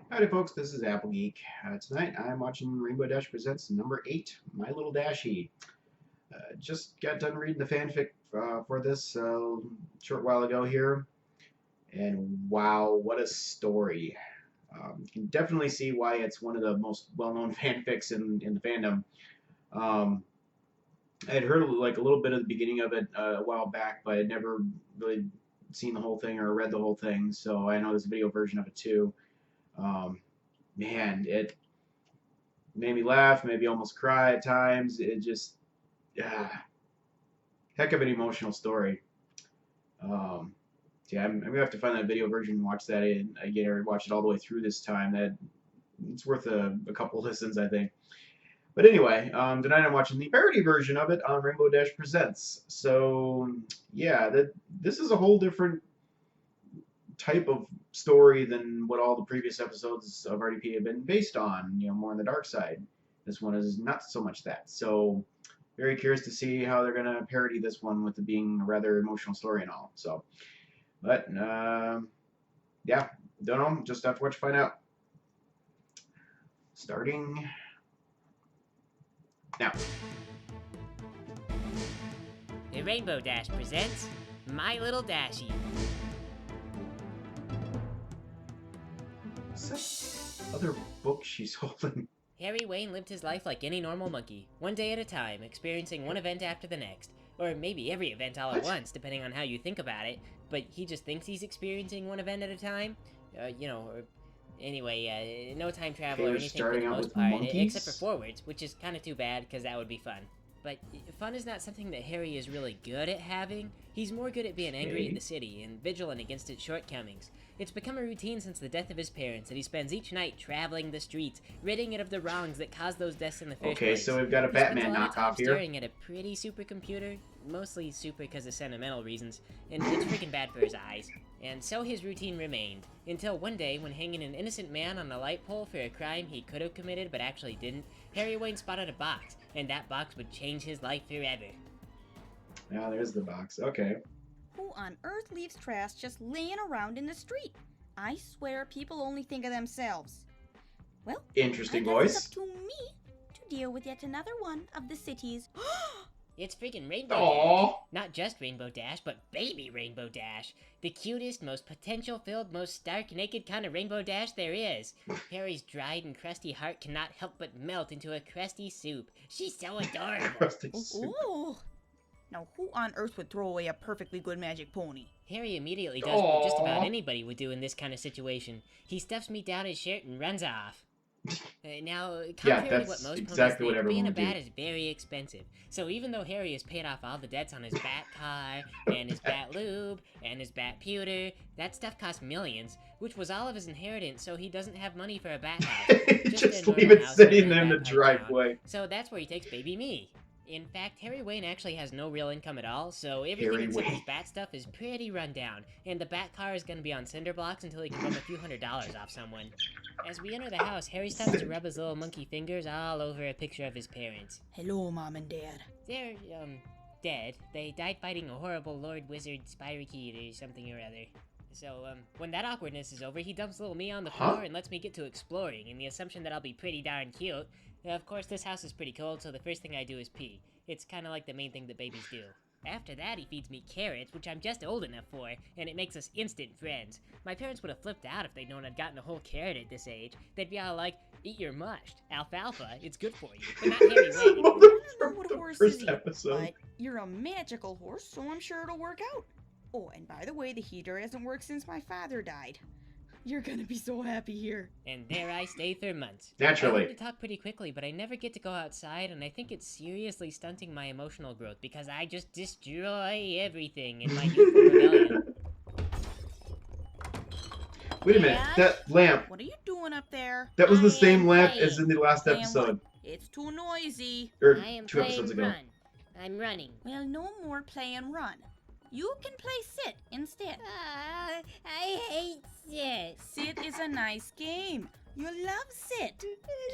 Howdy folks, this is Apple Geek. Tonight I'm watching Rainbow Dash Presents number 8, My Little Dashie. Just got done reading the fanfic for this short while ago here, and wow, what a story. You can definitely see why it's one of the most well-known fanfics in the fandom. Um, I had heard like a little bit of the beginning of it a while back, but I'd never really seen the whole thing or read the whole thing, so I know there's a video version of it too. Um, Man, it made me laugh, maybe almost cry at times. It just, heck of an emotional story. Um, yeah, I'm gonna have to find that video version and watch that again, or watch it all the way through this time. That it's worth a couple listens, I think. But anyway, tonight I'm watching the parody version of it on Rainbow Dash Presents. So yeah, this is a whole different type of story than what all the previous episodes of RDP have been based on, more on the dark side. This one is not so much that. So very curious to see how they're going to parody this one with it being a rather emotional story and all. So, but yeah, don't know. Just have to watch to find out. Starting now. The Rainbow Dash presents My Little Dashie. What's that other book she's holding? Harry Wayne lived his life like any normal monkey, one day at a time, experiencing one event after the next. Or maybe every event all at once, depending on how you think about it. But he just thinks he's experiencing one event at a time. Anyway, no time travel or anything for the most part, except for forwards, which is kind of too bad, because that would be fun. But fun is not something that Harry is really good at having. He's more good at being angry at the city and vigilant against its shortcomings. It's become a routine since the death of his parents that he spends each night traveling the streets, ridding it of the wrongs that caused those deaths in the first place. Okay, so we've got a Batman knockoff here. Staring at a pretty supercomputer, mostly super because of sentimental reasons, and it's freaking bad for his eyes. And so his routine remained, until one day when hanging an innocent man on a light pole for a crime he could have committed but actually didn't, Harry Wayne spotted a box, and that box would change his life forever. Yeah, there's the box. Okay. Who on earth leaves trash just laying around in the street? I swear people only think of themselves. Well, Interesting I guess voice. it's up to me to deal with yet another one of the city's. It's freaking Rainbow Aww. Dash. Not just Rainbow Dash, but baby Rainbow Dash. The cutest, most potential-filled, most stark naked kind of Rainbow Dash there is. Harry's dried and crusty heart cannot help but melt into a crusty soup. She's so adorable. Crusty soup. Ooh. Now, who on earth would throw away a perfectly good magic pony? Harry immediately does what just about anybody would do in this kind of situation. He stuffs me down his shirt and runs off. Now, contrary to what most exactly ponies think, being a bat is very expensive. So even though Harry has paid off all the debts on his bat car, and his bat lube, and his bat pewter, that stuff costs millions, which was all of his inheritance, so he doesn't have money for a bat house. Just leave it sitting in the driveway. So that's where he takes baby me. In fact, Harry Wayne actually has no real income at all, so everything except his bat stuff is pretty run down, and the bat car is going to be on cinder blocks until he can bum a few $100s off someone. As we enter the house, Harry stops to rub his little monkey fingers all over a picture of his parents. Hello, Mom and Dad. They're, dead. They died fighting a horrible Lord Wizard Spirakeet or something or other. So, when that awkwardness is over, he dumps little me on the floor and lets me get to exploring, in the assumption that I'll be pretty darn cute. Of course, this house is pretty cold, so the first thing I do is pee. It's kind of like the main thing that babies do. After that, he feeds me carrots, which I'm just old enough for, and it makes us instant friends. My parents would have flipped out if they'd known I'd gotten a whole carrot at this age. They'd be all like, eat your mushed. Alfalfa, it's good for you. But not Harry Wayne. I don't know what a horse is, but you're a magical horse, so I'm sure it'll work out. Oh, and by the way, the heater hasn't worked since my father died. You're gonna be so happy here. And there I stay for months. Naturally. I learn to talk pretty quickly, but I never get to go outside, and I think it's seriously stunting my emotional growth because I just destroy everything in my youthful rebellion. Wait a minute, that lamp. What are you doing up there? That was the same lamp as in the last episode. It's too noisy. Or I am 2 episodes ago. Run. I'm running. Well, no more play and run. You can play sit instead. I hate sit. Sit is a nice game. You love sit.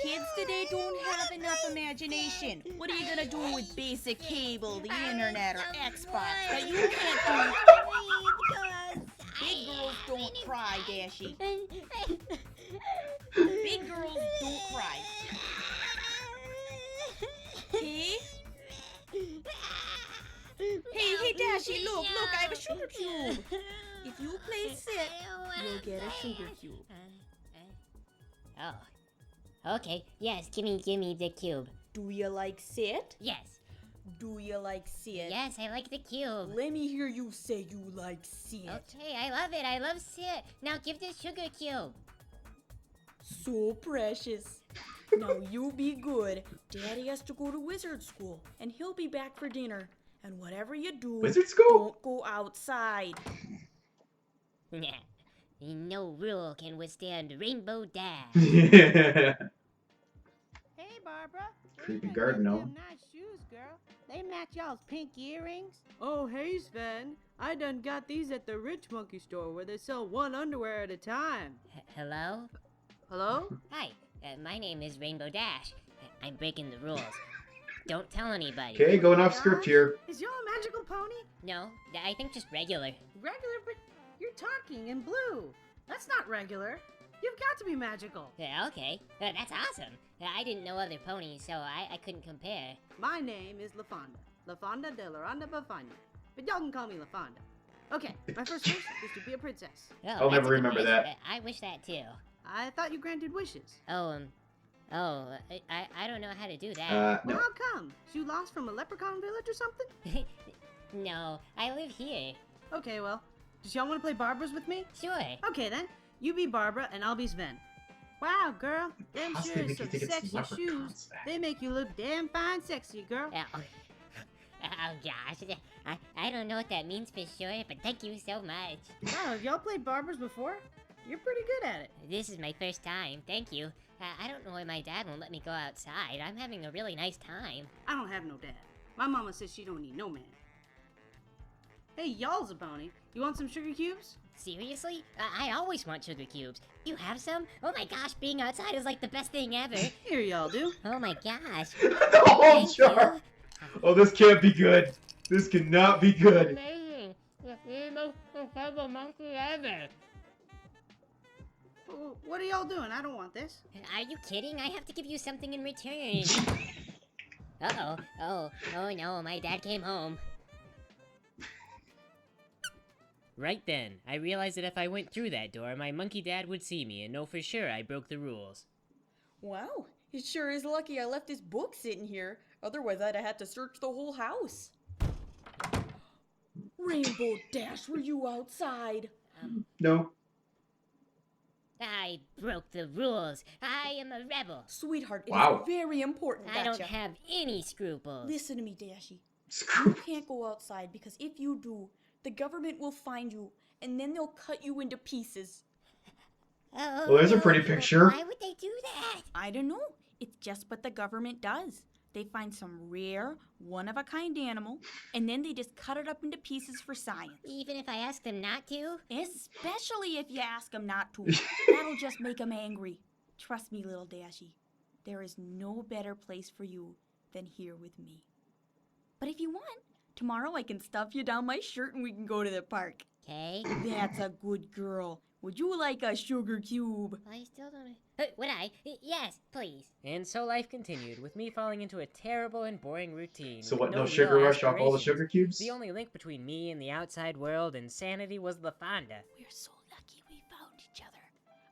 Kids today don't have enough imagination. What are you gonna do with basic cable, the internet, or Xbox that you can't do? Big girls don't cry, Dashie. get a sugar cube. Oh. Okay, yes, gimme the cube. Do you like sit? Yes. Do you like sit? Yes, I like the cube. Let me hear you say you like sit. Okay, I love it. I love sit. Now give the sugar cube. So precious. Now you be good. Daddy has to go to wizard school, and he'll be back for dinner. And whatever you do, Wizard school? don't go outside. No rule can withstand Rainbow Dash. Yeah. Hey, Barbara. Creepy These are garden them gnome. nice shoes, girl. They match y'all's pink earrings. Oh, hey, Sven. I done got these at the Rich Monkey store where they sell one underwear at a time. Hello? Hello? Hi, my name is Rainbow Dash. I'm breaking the rules. Don't tell anybody. Okay, going off script here. Is y'all a magical pony? No, I think just regular. Regular, but you're talking in blue. That's not regular. You've got to be magical. Yeah, okay. That's awesome. I didn't know other ponies, so I couldn't compare. My name is LaFonda. LaFonda de Loranda Bafana. But y'all can call me LaFonda. Okay, my first wish is to be a princess. Oh, I'll that's never a good remember wish. that. I wish that too. I thought you granted wishes. I don't know how to do that. Well, No. how come? You lost from a leprechaun village or something? No, I live here. Okay, well, does y'all want to play Barbara's with me? Sure. Okay then, you be Barbara and I'll be Sven. Wow, girl, them How's they sure make is you some think it's sexy leprechauns shoes. back? They make you look damn fine sexy, girl. Oh gosh, I don't know what that means for sure, but thank you so much. Wow, have y'all played Barbara's before? You're pretty good at it. This is my first time, thank you. I don't know why my dad won't let me go outside. I'm having a really nice time. I don't have no dad. My mama says she don't need no man. Hey, y'all's a pony. You want some sugar cubes? Seriously? I always want sugar cubes. You have some? Oh my gosh, being outside is like the best thing ever. Here y'all do. Oh my gosh. The whole Thank jar. you. Oh, this can't be good. This cannot be good. Amazing. You're the most incredible monkey ever. What are y'all doing? I don't want this. Are you kidding? I have to give you something in return. Uh-oh. Oh no, my dad came home. Right then, I realized that if I went through that door, my monkey dad would see me and know for sure I broke the rules. Wow, it sure is lucky I left this book sitting here. Otherwise, I'd have had to search the whole house. Rainbow Dash, were you outside? No. I broke the rules. I am a rebel. Sweetheart, it Wow. is very important I that don't ya- have any scruples. Listen to me, Dashie. Screw. You can't go outside because if you do, the government will find you and then they'll cut you into pieces. Oh, Well, there's a no. pretty picture. Why would they do that? I don't know. It's just what the government does. They find some rare, one-of-a-kind animal, and then they just cut it up into pieces for science. Even if I ask them not to? Especially if you ask them not to. That'll just make them angry. Trust me, little Dashie. There is no better place for you than here with me. But if you want, tomorrow I can stuff you down my shirt and we can go to the park. Okay. That's a good girl. Would you like a sugar cube? I still don't... Would I? Yes, please. And so life continued, with me falling into a terrible and boring routine. So with what, no real sugar rush off all the aspirations. sugar cubes? The only link between me and the outside world and sanity was LaFonda. We're so lucky we found each other.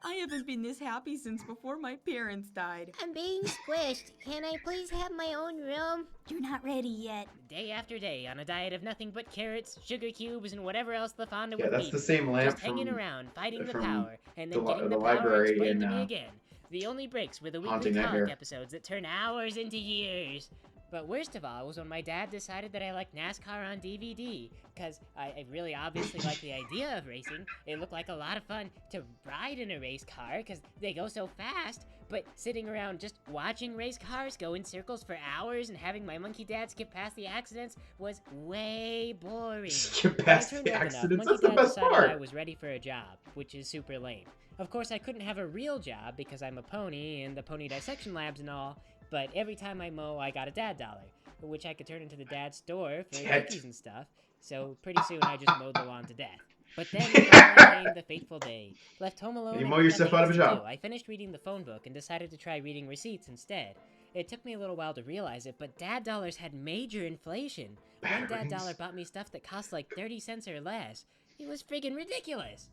I haven't been this happy since before my parents died. I'm being squished. Can I please have my own room? You're not ready yet. Day after day, on a diet of nothing but carrots, sugar cubes, and whatever else LaFonda Yeah, would that's be. the same lamp Just hanging from around, fighting the from power, and the then li- getting the the power library explained to in, me again. The only breaks were the weekly Haunting comic Nightmare. episodes that turn hours into years. But worst of all was when my dad decided that I liked NASCAR on DVD, because I really obviously liked the idea of racing. It looked like a lot of fun to ride in a race car, because they go so fast, but sitting around just watching race cars go in circles for hours and having my monkey dad skip past the accidents was way boring. skip When I past turned the old enough, accidents. Monkey That's the Dad best decided I part. was ready for a job, which is super lame. Of course, I couldn't have a real job because I'm a pony and the pony dissection labs and all, but every time I mow, I got a dad dollar, which I could turn into the dad store for Tet. cookies and stuff, so pretty soon I just mowed the lawn to death. But then finally came the fateful day. Left home alone, You and mow with yourself nothing out of else a to job. do, I finished reading the phone book and decided to try reading receipts instead. It took me a little while to realize it, but dad dollars had major inflation. One dad Batteries? dollar bought me stuff that cost like 30 cents or less. It was friggin' ridiculous.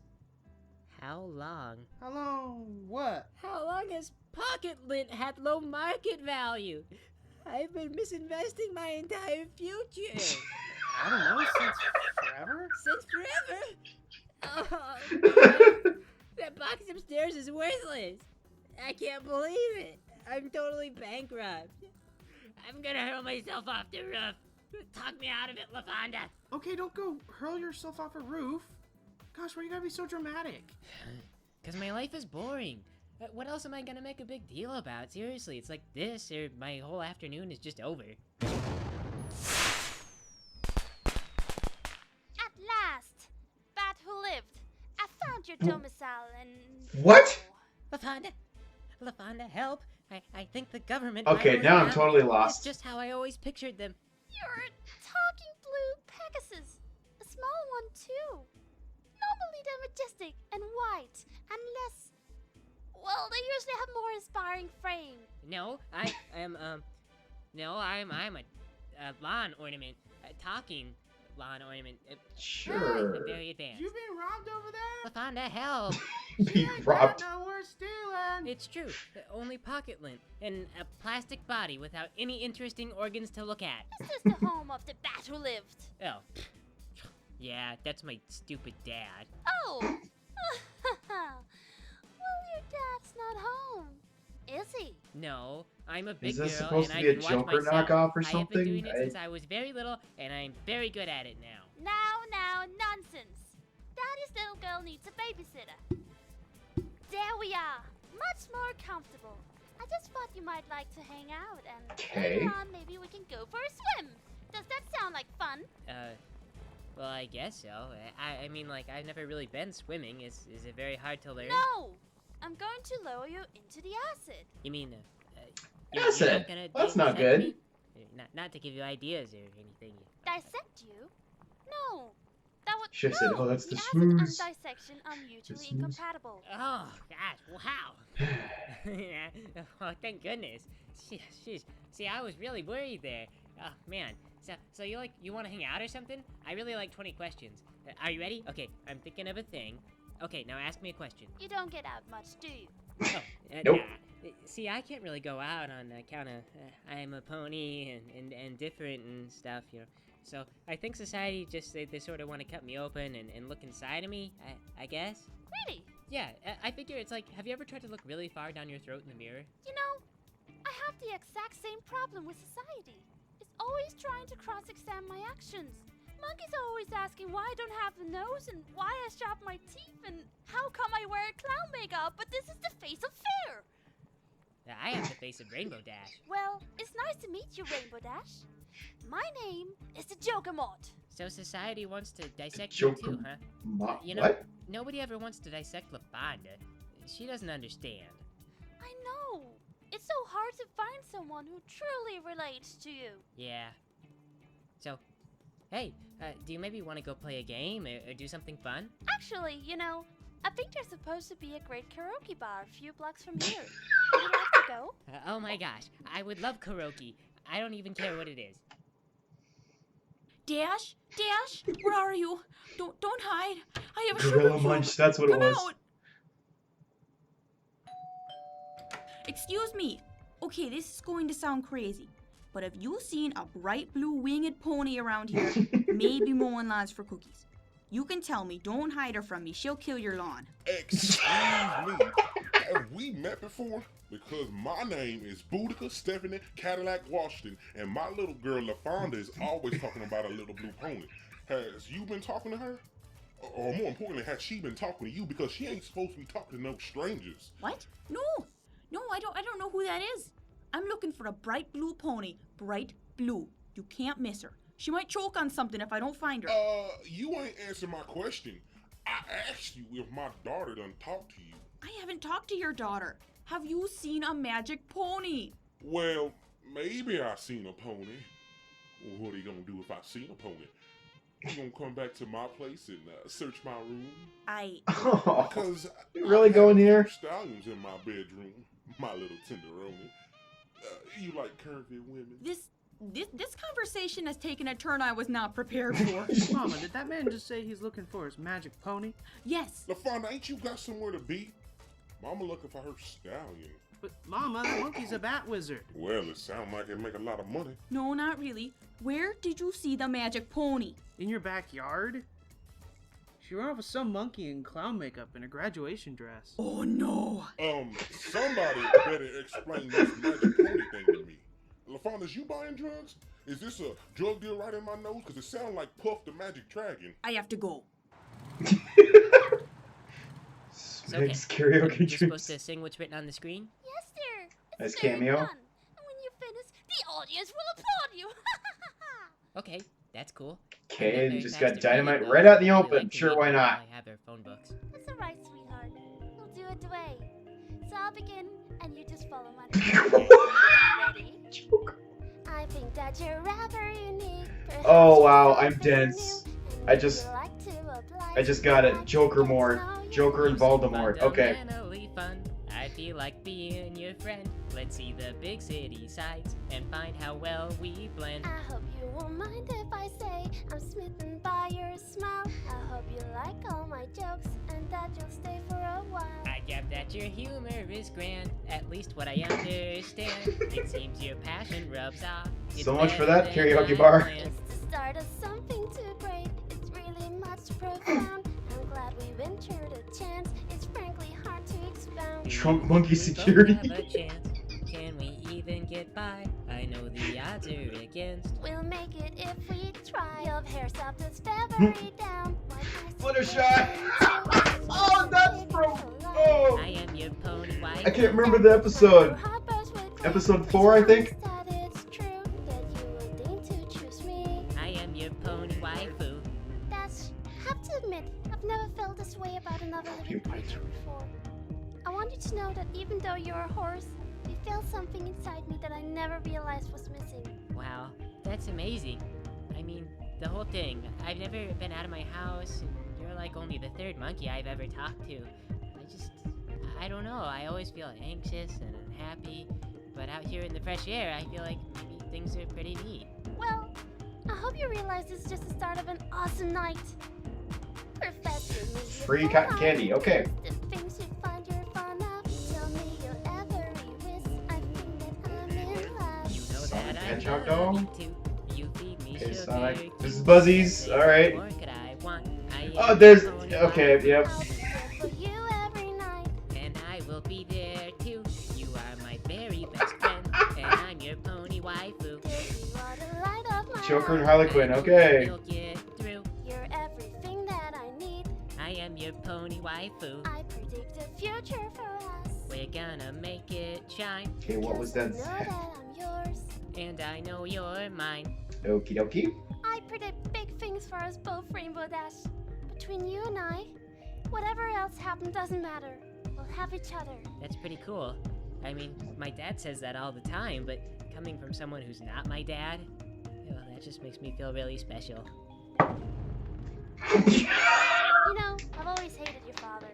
How long? How long what? How long has pocket lint had low market value? I've been misinvesting my entire future. I don't know, since forever? Since forever? Oh, that box upstairs is worthless. I can't believe it. I'm totally bankrupt. I'm gonna hurl myself off the roof. Talk me out of it, LaFonda. Okay, don't go hurl yourself off a roof. Gosh, why you gotta be so dramatic? Because my life is boring. What else am I gonna make a big deal about? Seriously, it's like this, or my whole afternoon is just over. At last! Bat who lived. I found your domicile and... What? LaFonda, help! I think the government. Okay, might now I'm have totally me. lost. It's just how I always pictured them. You're a talking blue Pegasus. A small one, too. Normally they're majestic and white and less... Well, they usually have more inspiring frame. No, I'm a lawn ornament, a talking lawn ornament. Sure. I'm very advanced. You being robbed over there? LaFonda, help! Be robbed. No, we're stealing. It's true. Only pocket lint and a plastic body without any interesting organs to look at. This is the home of the bat who lived. Oh. Yeah, that's my stupid dad. Oh! Well, your dad's not home, is he? No, I'm a big Is this girl supposed and to I be a can watch Joker myself. knockoff or I have been doing something? it since I was very little, and I'm very good at it now. Now, nonsense. Daddy's little girl needs a babysitter. There we are. Much more comfortable. I just thought you might like to hang out, and Okay. later on maybe we can go for a swim. Does that sound like fun? Well, I guess so. I mean, like, I've never really been swimming. Is it very hard to learn? No! I'm going to lower you into the acid. You mean, Acid. not gonna That's not dissect good. me? Not to give you ideas or anything. Dissect you? No. That would Should've said, no. "Oh, that's the acid smooth." and dissection are mutually smooth. incompatible. Oh, gosh, wow. Oh, thank goodness. Jeez. See, I was really worried there. Oh, man. So you want to hang out or something? I really like 20 questions. Are you ready? Okay, I'm thinking of a thing. Okay, now ask me a question. You don't get out much, do you? Oh, Nope. Nah. See, I can't really go out on account of I'm a pony and different and stuff, you know. So I think society just they sort of want to cut me open and look inside of me, I guess. Really? Yeah, I figure it's like, have you ever tried to look really far down your throat in the mirror? You know, I have the exact same problem with society. It's always trying to cross-examine my actions. Monkeys are always asking why I don't have a nose and why I sharpen my teeth and how come I wear clown makeup, but this is the face of fear. I have the face of Rainbow Dash. Well, it's nice to meet you, Rainbow Dash. My name is the Joker Mod. So society wants to dissect you too, huh? You know, What? nobody ever wants to dissect LaFonda. She doesn't understand. I know. It's so hard to find someone who truly relates to you. Yeah. So, hey, do you maybe want to go play a game or do something fun? Actually, you know, I think there's supposed to be a great karaoke bar a few blocks from here. Would you like to go? Oh my gosh, I would love karaoke. I don't even care what it is. Dash, where are you? Don't hide. I have a Gorilla sugar cube. Munch, that's what it Come was. out. Excuse me. Okay, this is going to sound crazy, but have you seen a bright blue winged pony around here? Maybe mowing lawns for cookies. You can tell me. Don't hide her from me. She'll kill your lawn. Excuse me, have we met before? Because my name is Boudica Stephanie Cadillac Washington, and my little girl LaFonda is always talking about a little blue pony. Has you been talking to her? Or more importantly, has she been talking to you? Because she ain't supposed to be talking to no strangers. What? No, I don't know who that is. I'm looking for a bright blue pony. Bright blue. You can't miss her. She might choke on something if I don't find her. You ain't answering my question. I asked you if my daughter done talked to you. I haven't talked to your daughter. Have you seen a magic pony? Well, maybe I seen a pony. Well, what are you gonna do if I seen a pony? You gonna come back to my place and search my room? Oh, Because you really I going have a few here? Stallions in my bedroom, my little tenderoni. You like curvy women? This conversation has taken a turn I was not prepared for. Mama, did that man just say he's looking for his magic pony? Yes. LaFonda, ain't you got somewhere to be? Mama looking for her stallion. But Mama, the monkey's a bat wizard. Well, it sounds like it make a lot of money. No, not really. Where did you see the magic pony? In your backyard? She ran off with some monkey in clown makeup in a graduation dress. Oh no. Somebody better explain this magic pony thing to me. LaFonda, is you buying drugs? Is this a drug deal right in my nose? Because it sounds like Puff the Magic Dragon. I have to go. Okay. Karaoke You're supposed drinks. to sing what's written on the screen? Yes, dear. Nice It's very cameo. fun. And when you finish, the audience will applaud you. Okay, that's cool. Okay, I'm not just very got fast at reading, dynamite though. right out in the I really open. like to Sure, read why them not? while I have our phone books. That's alright, sweetheart. We'll do it the way. So I'll begin, and you just follow my lead. Ready? I think that you're rather unique. Perhaps Oh, wow, you're I'm something dense. new, I and just- you like to oblige. I just got it. I Joker get to more. know you. Joker and Voldemort. Okay. Fundamentally fun. I feel like being your friend. Let's see the big city sights and find how well we blend. I hope you won't mind if I say I'm smitten by your smile. I hope you like all my jokes and that you'll stay for a while. I get that your humor is grand, at least what I understand. It seems your passion rubs off. It's So much for better that than karaoke I bar. planned. It's the start of something too great. It's really much profound. I'm glad we ventured a chance. It's frankly hard to expound. Trunk monkey We both security. have a chance. Can we even get by? I know the odds are against. We'll make it if we try. Your hair soft as feathery down. Fluttershy. Oh, that's from. Oh. I am your pony wife. I can't remember the episode. Episode 4, I think. It's true that you will deign to choose me. I am your pony waifu. Dash, have to admit, I've never felt this way about another living creature before. I want you to know that even though you're a horse, you feel something inside me that I never realized was missing. Wow, that's amazing. I mean, the whole thing. I've never been out of my house, and you're like only the third monkey I've ever talked to. I don't know. I always feel anxious and unhappy, but out here in the fresh air, I feel like maybe things are pretty neat. Well, I hope you realize this is just the start of an awesome night. Professor me Free cotton candy, okay. The things you find you're fond of. Tell me your every wish. I think that I'm in love. You know Sonic that I Hedgehog love doll? you too. You feed me Okay, sugar. Sonic. This is keep Buzzies, me alright. safe. What could I want? I Oh, am there's. your pony Okay, wife, yep. I'll be there for you every night. and I will be there too. You are my very best friend, and I'm your pony waifu. You are the light of my Joker and life. Harley Quinn, I know okay. You'll get through. You're everything that I need. I am your pony waifu. I predict the future for us. We're gonna make it shine, Okay, what was Just that? know that I'm yours. and I know you're mine. Okie dokie. I predict big things for us both, Rainbow Dash. Between you and I, whatever else happened doesn't matter. We'll have each other. That's pretty cool. I mean, my dad says that all the time, but coming from someone who's not my dad, well, that just makes me feel really special. You know, I've always hated your father.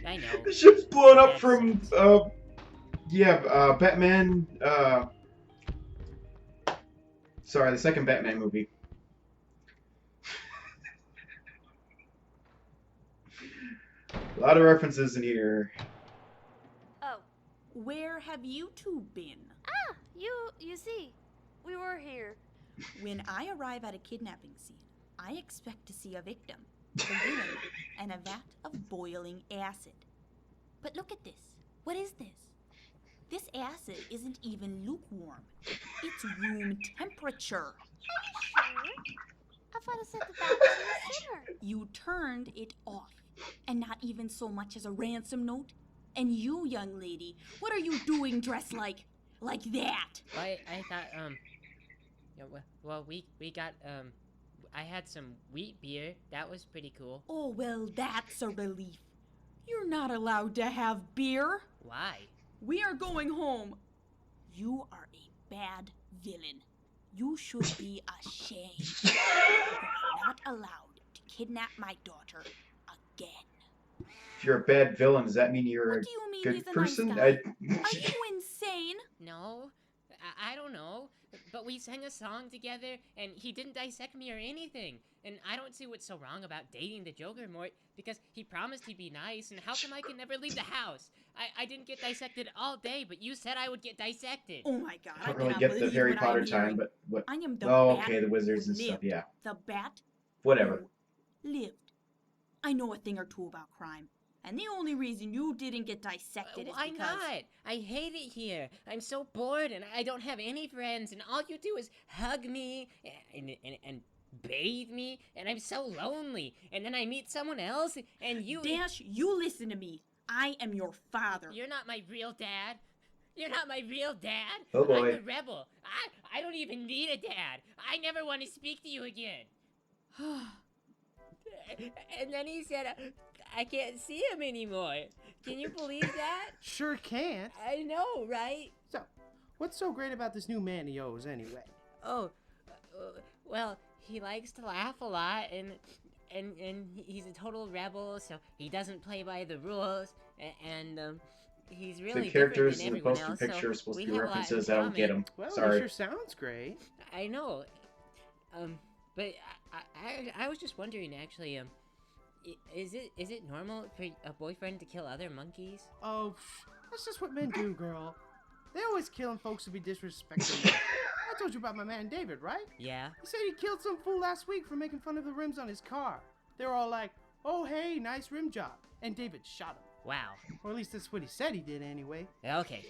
I know. The ship's blown up from, Batman, sorry, the second Batman movie. A lot of references in here. Oh, Where have you two been? you see, we were here. When I arrive at a kidnapping scene, I expect to see a victim, the villain, and a vat of boiling acid. But look at this. What is this? This acid isn't even lukewarm. It's room temperature. Sure. I thought I said that that was in the center. You turned it off, and not even so much as a ransom note. And you, young lady, what are you doing dressed like that? I thought, yeah, well, we got, I had some wheat beer. That was pretty cool. Oh, well, that's a relief. You're not allowed to have beer. Why? We are going home. You are a bad villain. You should be ashamed. You are not allowed to kidnap my daughter again. If you're a bad villain, does that mean you're What a do you mean good he's a person? nice guy? I... Are you insane? No, I don't know, but we sang a song together, and he didn't dissect me or anything. And I don't see what's so wrong about dating the Joker, Mort, because he promised he'd be nice, and how come I can never leave the house? I didn't get dissected all day, but you said I would get dissected. Oh my god, I I don't really cannot get the believe Harry what Potter I'm time, hearing. but what? I am the Oh, bat okay, the wizards who and stuff. lived. Yeah, The bat whatever. who lived. I know a thing or two about crime. And the only reason you didn't get dissected is Why because... not? I hate it here. I'm so bored, and I don't have any friends, and all you do is hug me and bathe me, and I'm so lonely. And then I meet someone else, and you... Dash, you listen to me. I am your father. You're not my real dad. You're not my real dad. Oh, boy. I'm a rebel. I don't even need a dad. I never want to speak to you again. And then he said, I can't see him anymore. Can you believe that? Sure can't. I know, right? So, what's so great about this new man he owes anyway? Oh, well, he likes to laugh a lot, and he's a total rebel, so he doesn't play by the rules, and he's really The characters different in than the everyone poster else, picture are so supposed we to be have a lot in references. I don't get common. them. Well, Sorry. it sure sounds great. I know, but I was just wondering, actually, is it normal for a boyfriend to kill other monkeys? Oh, that's just what men do, girl. They always killing folks to be disrespectful. I told you about my man David, right? Yeah. He said he killed some fool last week for making fun of the rims on his car. They were all like, oh hey, nice rim job. And David shot him. Wow. Or at least that's what he said he did anyway. Okay.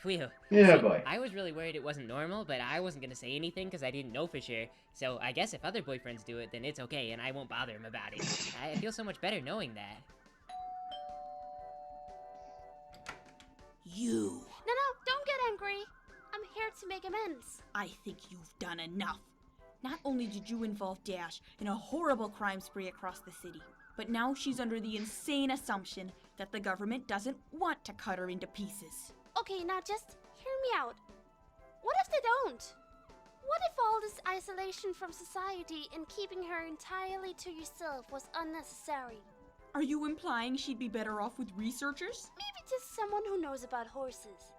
Phew. Yeah, See, boy. I was really worried it wasn't normal, but I wasn't gonna say anything because I didn't know for sure. So I guess if other boyfriends do it, then it's okay, and I won't bother him about it. I feel so much better knowing that. You. No, don't get angry. I'm here to make amends. I think you've done enough. Not only did you involve Dash in a horrible crime spree across the city, but now she's under the insane assumption that the government doesn't want to cut her into pieces. Okay, now just hear me out. What if they don't? What if all this isolation from society and keeping her entirely to yourself was unnecessary? Are you implying she'd be better off with researchers? Maybe just someone who knows about horses.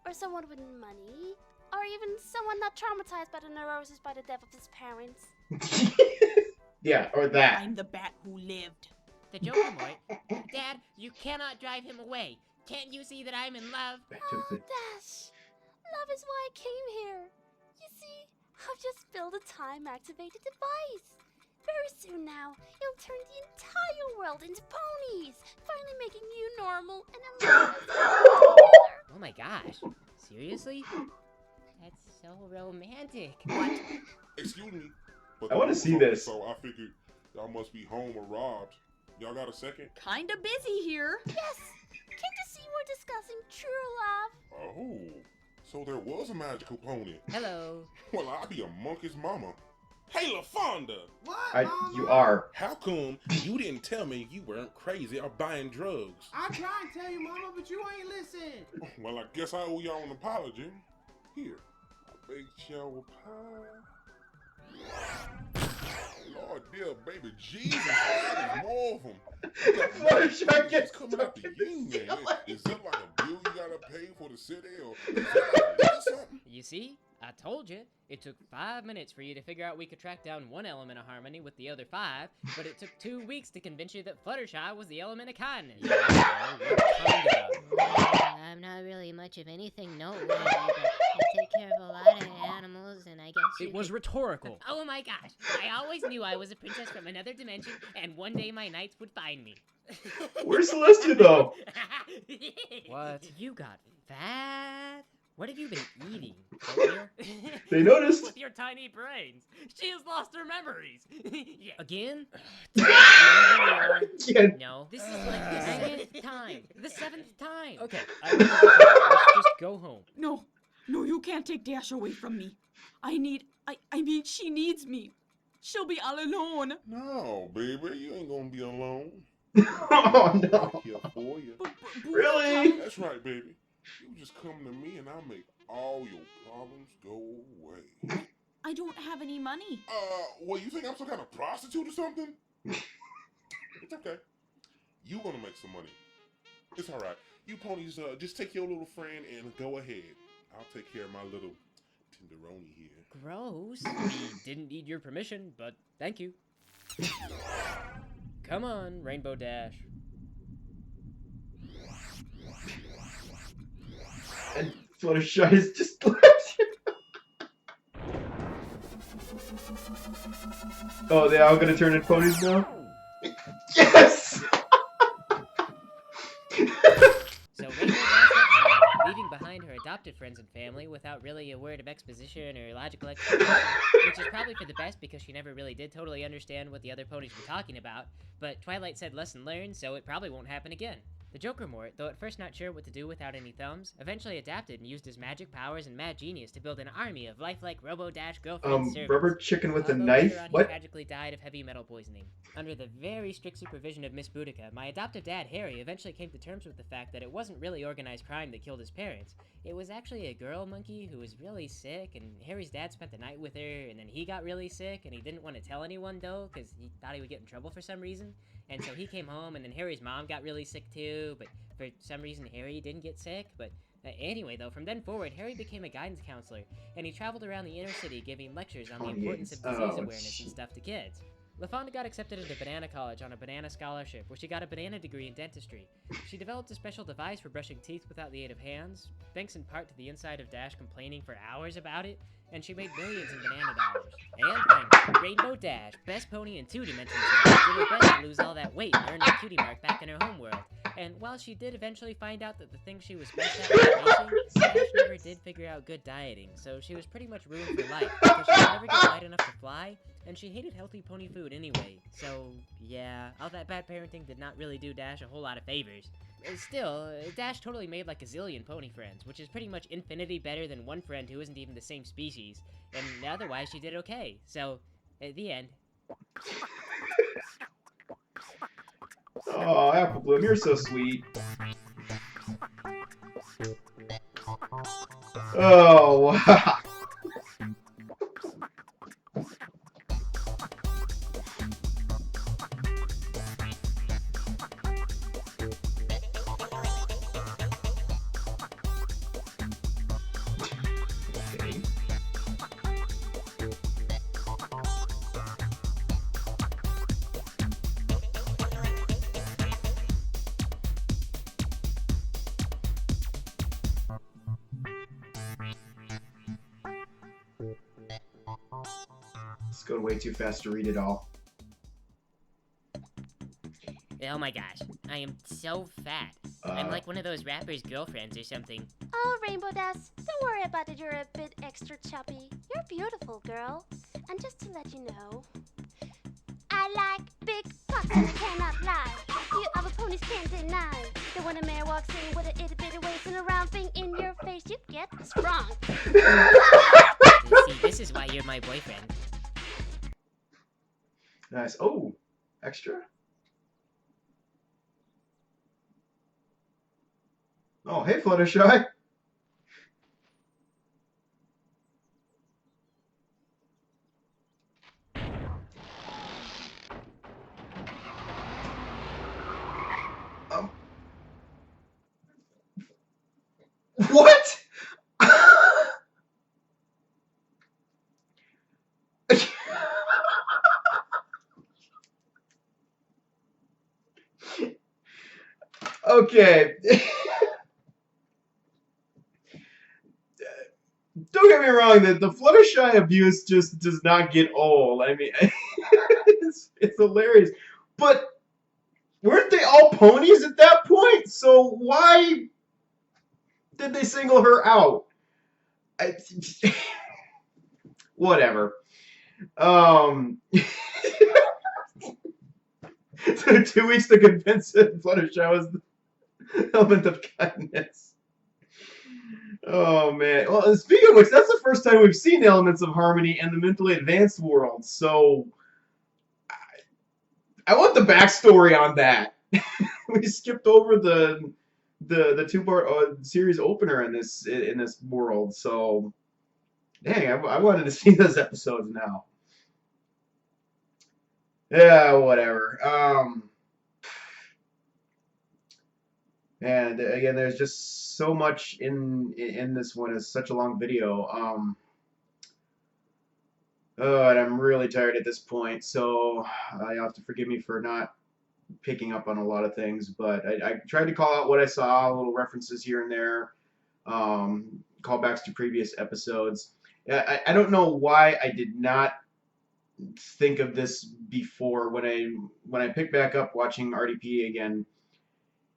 Or someone with money. Or even someone not traumatized by the neurosis by the death of his parents. Yeah, or that. I'm the bat who lived. The Joker, Mort. Dad, you cannot drive him away. Can't you see that I'm in love? Back to the- Dash, love is why I came here. You see, I've just built a time-activated device. Very soon now, it'll turn the entire world into ponies, finally making you normal and I'm together. Oh my gosh. Seriously? That's so romantic. What? Excuse me. But I the wanna movie's see over, this. So I figured y'all must be home or robbed. Y'all got a second? Kinda busy here. Yes, can't you see we're discussing true love? Oh, so there was a magical pony. Hello. Well, I'll be a monkey's mama. Hey, LaFonda! What, You are. How come you didn't tell me you weren't crazy or buying drugs? I tried to tell you, Mama, but you ain't listen. Well, I guess I owe y'all an apology. Here, I baked y'all a pie. Lord, dear baby Jesus, there's more of them. Fluttershy gets coming out the stuck in the union. ceiling. Is that like a bill you gotta pay for the city, or is that like something? You see? I told you. It took 5 minutes for you to figure out we could track down one element of harmony with the other 5, but it took 2 weeks to convince you that Fluttershy was the element of kindness. I'm not really much of anything noteworthy, but I take care of a lot of animals, and I guess It was rhetorical. Oh my gosh. I always knew I was a princess from another dimension, and one day my knights would find me. Where's Celestia, though? What? You got fat? What have you been eating? Oatmeal? They noticed. With your tiny brains. She has lost her memories. Yeah. Again? Yeah. No, this is like the 7th time. The 7th time. Okay, let's just go home. No, you can't take Dash away from me. I mean, she needs me. She'll be all alone. No, baby, you ain't gonna be alone. Oh, no. I'm here for you. Really? That's right, baby. You just come to me and I'll make all your problems go away. I don't have any money. Well, you think I'm some kind of prostitute or something? It's okay. You gonna make some money. It's alright. You ponies, just take your little friend and go ahead. I'll take care of my little tenderoni here. Gross. We didn't need your permission, but thank you. Come on, Rainbow Dash. And Fluttershy is just Oh, they all gonna turn into ponies now? Yes! So Rainbow Dash went home, leaving behind her adopted friends and family without really a word of exposition or logical explanation, which is probably for the best because she never really did totally understand what the other ponies were talking about, but Twilight said lesson learned, so it probably won't happen again. The Joker Mort, though at first not sure what to do without any thumbs, eventually adapted and used his magic powers and mad genius to build an army of lifelike Robo-Dash girlfriend servants. Rubber chicken with a Although knife? later on What? He tragically died of heavy metal poisoning. Under the very strict supervision of Miss Boudica, my adoptive dad, Harry, eventually came to terms with the fact that it wasn't really organized crime that killed his parents. It was actually a girl monkey who was really sick, and Harry's dad spent the night with her, and then he got really sick, and he didn't want to tell anyone, though, because he thought he would get in trouble for some reason. And so he came home, and then Harry's mom got really sick, too, but for some reason Harry didn't get sick, but... Anyway, though, from then forward, Harry became a guidance counselor, and he traveled around the inner city giving lectures on the importance of disease awareness and stuff to kids. LaFonda got accepted into Banana College on a banana scholarship, where she got a banana degree in dentistry. She developed a special device for brushing teeth without the aid of hands, thanks in part to the inside of Dash complaining for hours about it, and she made millions in banana dollars. And finally, Rainbow Dash, best pony in 2 dimensions now, did her best to lose all that weight and earn her cutie mark back in her homeworld. And while she did eventually find out that the thing she was best at was racing, Dash never did figure out good dieting, so she was pretty much ruined for life, because she could never get light enough to fly, and she hated healthy pony food anyway. So, yeah, all that bad parenting did not really do Dash a whole lot of favors. Still, Dash totally made like a zillion pony friends, which is pretty much infinity better than one friend who isn't even the same species, and otherwise she did okay. So, at the end. Oh, Apple Bloom, you're so sweet. Oh, wow. Okay. It's going way too fast to read it all. Oh my gosh, I am so fat. I'm like one of those rappers' girlfriends or something. Oh, Rainbow Dash, don't worry about it. You're a bit extra chubby. You're beautiful, girl. And just to let you know, I like big butts and I cannot lie. You other ponies can't deny that when a mare walks in with an itty bitty waist and a round thing in your face, you get sprung. See, this is why you're my boyfriend. Nice. Oh, extra? Oh, hey, Fluttershy. What? Okay. Don't get me wrong, the Fluttershy abuse just does not get old. I mean, it's hilarious. But weren't they all ponies at that point? So why did they single her out? Whatever. So 2 weeks to convince it Fluttershy was the element of kindness. Oh man. Well, speaking of which, that's the first time we've seen elements of harmony in the mentally advanced world. So I want the backstory on that. We skipped over the 2-part series opener in this world. So dang, I wanted to see those episodes now. Yeah, whatever. And again, there's just so much in this one. It's such a long video. Oh, and I'm really tired at this point, so you have to forgive me for not picking up on a lot of things. But I tried to call out what I saw, little references here and there, callbacks to previous episodes. I don't know why I did not think of this before when I picked back up watching RDP again.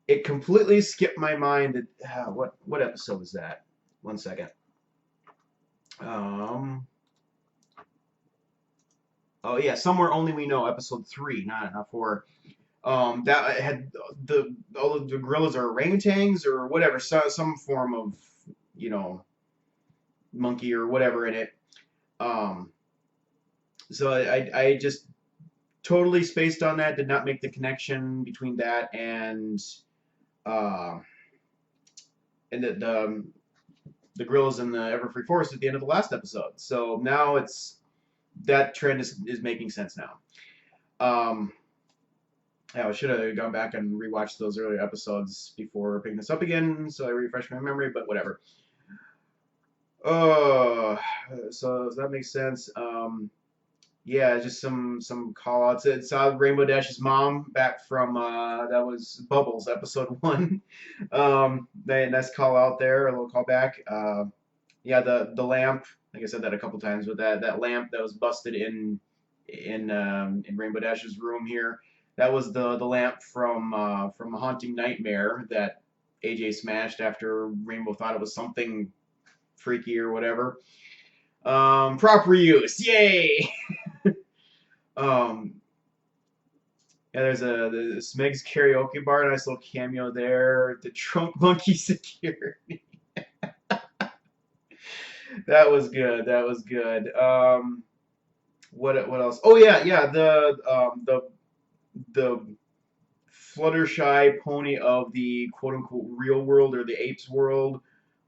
It completely skipped my mind. What episode was that? 1 second. Oh yeah, Somewhere Only We Know, episode 3, not 4. That had all of the gorillas are orangutans or whatever, some form of, you know, monkey or whatever in it. So I just totally spaced on that. Did not make the connection between that and uh, the gorillas in the Everfree Forest at the end of the last episode. So now that trend is making sense now. Yeah, I should have gone back and rewatched those earlier episodes before picking this up again, so I refreshed my memory, but whatever. So that makes sense. Yeah, just some call outs. It saw Rainbow Dash's mom back from that was Bubbles, episode 1. Nice call out there, a little call back. Yeah, the lamp, like I said that a couple times, but that lamp that was busted in Rainbow Dash's room here. That was the lamp from A Haunting Nightmare that AJ smashed after Rainbow thought it was something freaky or whatever. Proper use, yay! Yeah, there's the Smeg's karaoke bar, nice little cameo there. The Trunk Monkey security. That was good. That was good. What else? Oh yeah, the Fluttershy pony of the quote unquote real world or the apes world,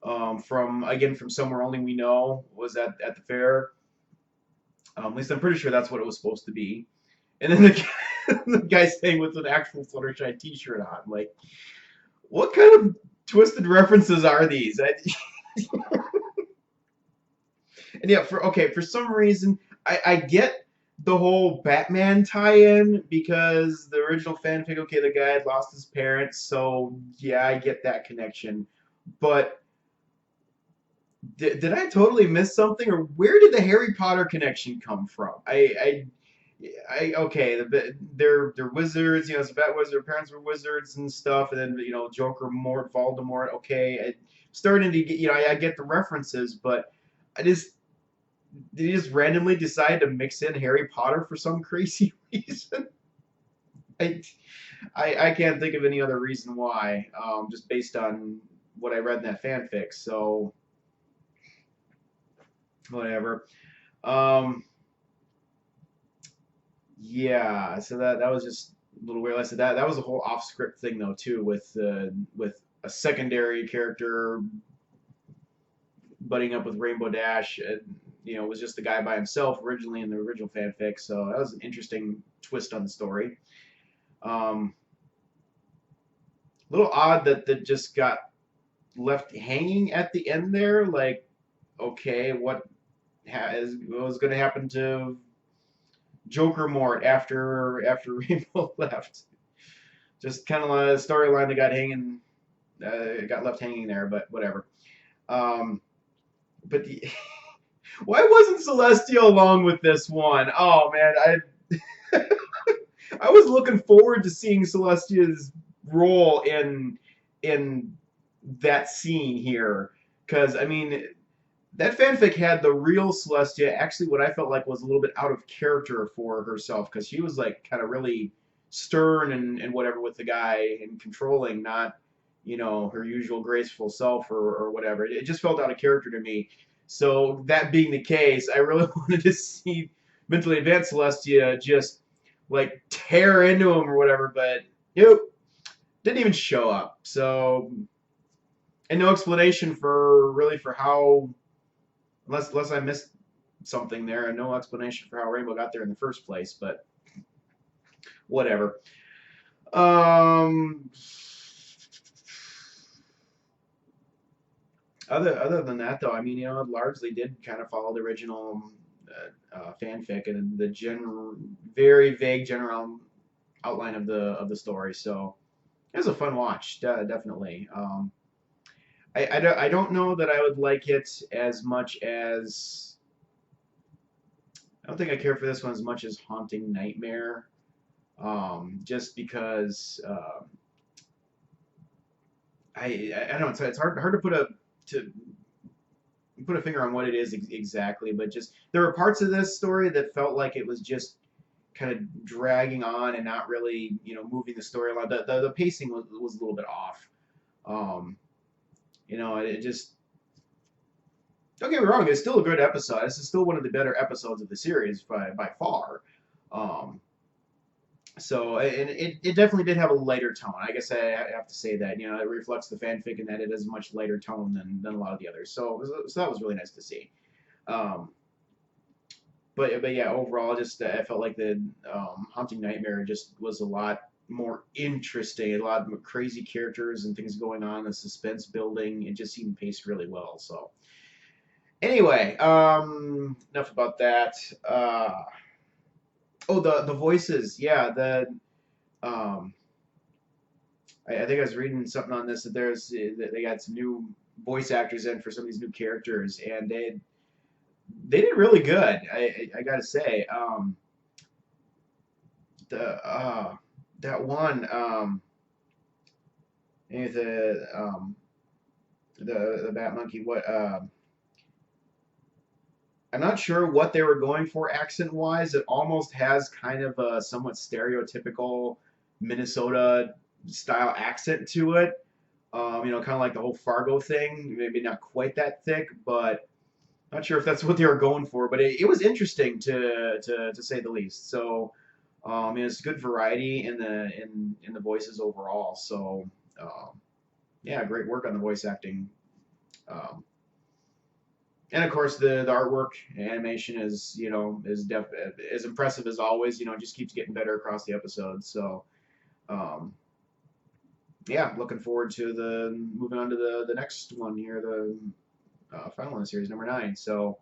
from Somewhere Only We Know, was at the fair. At least I'm pretty sure that's what it was supposed to be. And then the guy staying with an actual Fluttershy T-shirt on. Like, what kind of twisted references are these? And yeah, for some reason, I get the whole Batman tie-in because the original fanfic, okay, the guy had lost his parents, so yeah, I get that connection. But did I totally miss something, or where did the Harry Potter connection come from? Okay, they're wizards, you know, it's a bat wizard, their parents were wizards and stuff, and then, you know, Joker, Mort, Voldemort, okay, starting to get, you know, I get the references, but did he just randomly decide to mix in Harry Potter for some crazy reason? I can't think of any other reason why, just based on what I read in that fanfic, so whatever. Yeah, so that was just a little weird. Like I said that was a whole off-script thing though too, with a secondary character butting up with Rainbow Dash. You know, it was just the guy by himself originally in the original fanfic, so that was an interesting twist on the story. A little odd that just got left hanging at the end there. Like, okay, what was going to happen to Joker Mort after Rainbow left? Just kind of a storyline that got left hanging there, but whatever. But why wasn't Celestia along with this one? Oh man, I was looking forward to seeing Celestia's role in that scene here, because I mean, that fanfic had the real Celestia actually what I felt like was a little bit out of character for herself, because she was like kind of really stern and whatever with the guy and controlling, not, you know, her usual graceful self or whatever. It just felt out of character to me. So that being the case, I really wanted to see mentally advanced Celestia just like tear into him or whatever, but nope, didn't even show up. So, and no explanation for how, unless I missed something there, and no explanation for how Rainbow got there in the first place, but whatever. other than that, though, I mean, it largely did kind of follow the original fanfic and the very vague general outline of the story. So it was a fun watch, definitely. I don't know that I would like it as much as I don't think I care for this one as much as Haunting Nightmare, just because I don't know, it's hard to put a finger on what it is exactly, but just there were parts of this story that felt like it was just kind of dragging on and not really moving the story along. The pacing was a little bit off. It just don't get me wrong, it's still a good episode. This is still one of the better episodes of the series by far. So, and it definitely did have a lighter tone. I guess I have to say that. It reflects the fanfic in that it has a much lighter tone than a lot of the others. So that was really nice to see. But yeah, overall, just I felt like the Haunting Nightmare just was a lot more interesting. A lot of crazy characters and things going on, the suspense building. It just seemed paced really well. So anyway, enough about that. Oh, the voices, yeah. I think I was reading something on this that they got some new voice actors in for some of these new characters, and they did really good. I gotta say, that one the Bat Monkey, what I'm not sure what they were going for accent-wise. It almost has kind of a somewhat stereotypical Minnesota-style accent to it. Kind of like the whole Fargo thing. Maybe not quite that thick, but not sure if that's what they were going for. But it was interesting to say the least. So, it's good variety in the voices overall. So, yeah, great work on the voice acting. And of course, the artwork, animation is as impressive as always. It just keeps getting better across the episodes. So, yeah, looking forward to moving on to the next one here, the final in the series, number 9. So,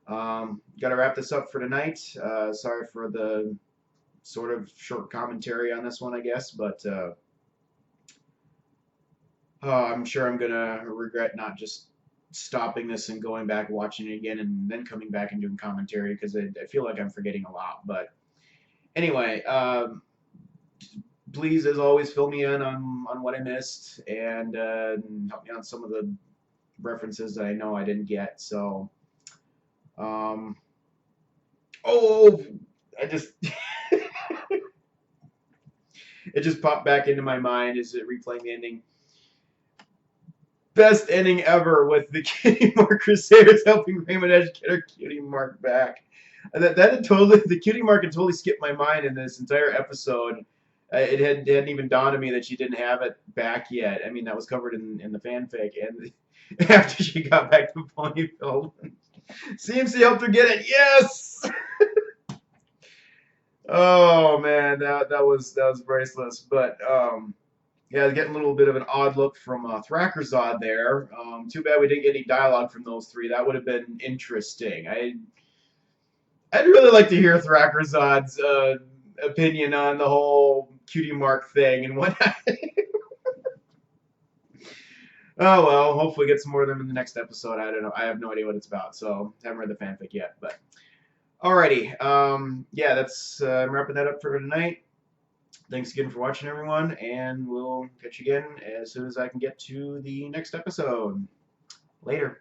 got to wrap this up for tonight. Sorry for the sort of short commentary on this one, I guess, but I'm sure I'm gonna regret not just stopping this and going back watching it again and then coming back and doing commentary, because I feel like I'm forgetting a lot. But anyway, please, as always, fill me in on what I missed and help me on some of the references that I know I didn't get. So, I just it just popped back into my mind as it replaying the ending. Best ending ever with the Cutie Mark Crusaders helping Raymond Edge get her Cutie Mark back. The Cutie Mark had totally skipped my mind in this entire episode. It hadn't even dawned on me that she didn't have it back yet. I mean, that was covered in the fanfic. And after she got back to Ponyville, CMC helped her get it. Yes. Oh man, that was priceless. But yeah, getting a little bit of an odd look from Thrackerzod there. Too bad we didn't get any dialogue from those three. That would have been interesting. I'd really like to hear Thrackerzod's opinion on the whole Cutie Mark thing and whatnot. Oh well, hopefully get some more of them in the next episode. I don't know. I have no idea what it's about, so haven't read the fanfic yet. But alrighty, yeah, that's I'm wrapping that up for tonight. Thanks again for watching, everyone, and we'll catch you again as soon as I can get to the next episode. Later.